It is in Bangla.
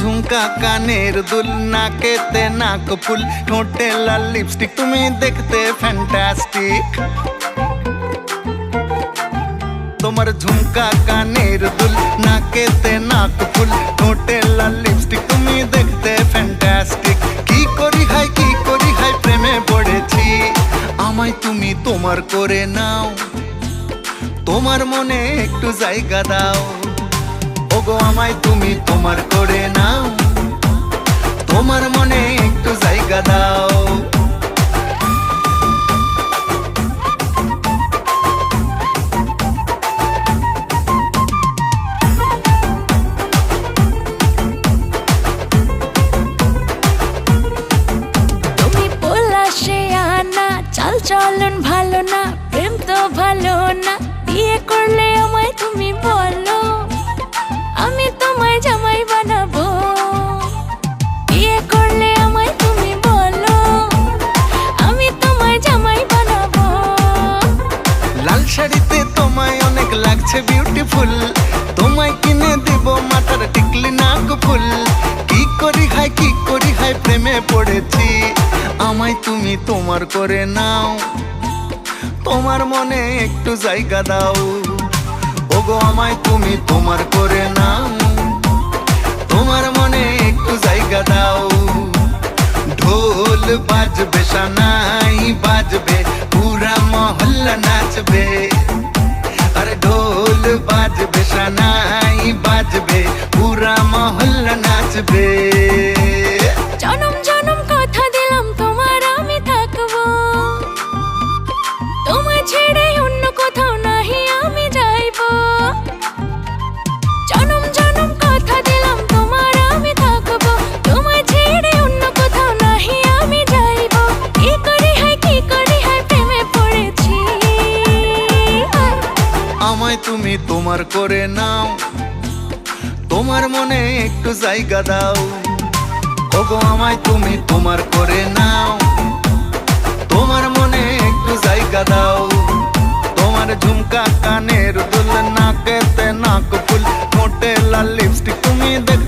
ঝুমকা কানের দুল, নাকেতে নাক ফুল, ঠোঁটে লাল লিপস্টিক, তুমি দেখতে ফ্যান্টাস্টিক। তোমার ঝুমকা কানের দুল, নাকেতে নাক ফুল, ঠোঁটে লাল লিপস্টিক, তুমি দেখতে ফ্যান্টাস্টিক। কি করি হাই প্রেমে পড়েছি। আমায় তুমি তোমার করে নাও, তোমার মনে একটু জায়গা দাও। ওগো আমায় তুমি তোমার করে নাও, তোমার মনে একটু জায়গা দাও। তুমি পলাশে আনা, চাল চলন ভালো না, প্রেম তো ভালো না, বিয়ে করলে আমায় তুমি বলো, আমি তোমায় জামাই বানাবো। বিয়ে করলে আমায় তুমি বলো, আমি তোমায় জামাই বানাবো। লাল শাড়িতে তোমায় অনেক লাগছে বিউটিফুল, তোমায় কিনে দিব মাথার টিকলি নাক ফুল। কি করি হাই প্রেমে পড়েছি। আমায় তুমি তোমার করে নাও, তোমার মনে একটু জায়গা দাও। ওগো আমায় তুমি তোমার করে নাও, তোমার মনে একটু জায়গা দাও। ঢোল বাজবে, সানাই বাজবে, পুরা মহল্লা নাচবে। আরে ঢোল বাজবে, সানাই বাজবে, পুরা মহল্লা নাচবে। জনম জনম কথা দিলাম তোমার আমি থাকবো, তোমায় ছেড়ে অন্য কোথাও নাহি আমি যাইবো। জনম জনম কথা দিলাম তোমার আমি থাকবো, তোমায় ছেড়ে অন্য কোথাও নাহি আমি যাইবো। কি করি হাই প্রেমে পড়েছি। আমায় তুমি তোমার করে নাও, তোমার মনে একটু জায়গা দাও। ওগো আমায় তুমি তোমার করে নাও, তোমার মনে একটু জায়গা দাও। তোমার ঝুমকা কানের দুল, নাকেতে নাক ফুল, ঠোঁটে লাল লিপস্টিক, তুমি দেখ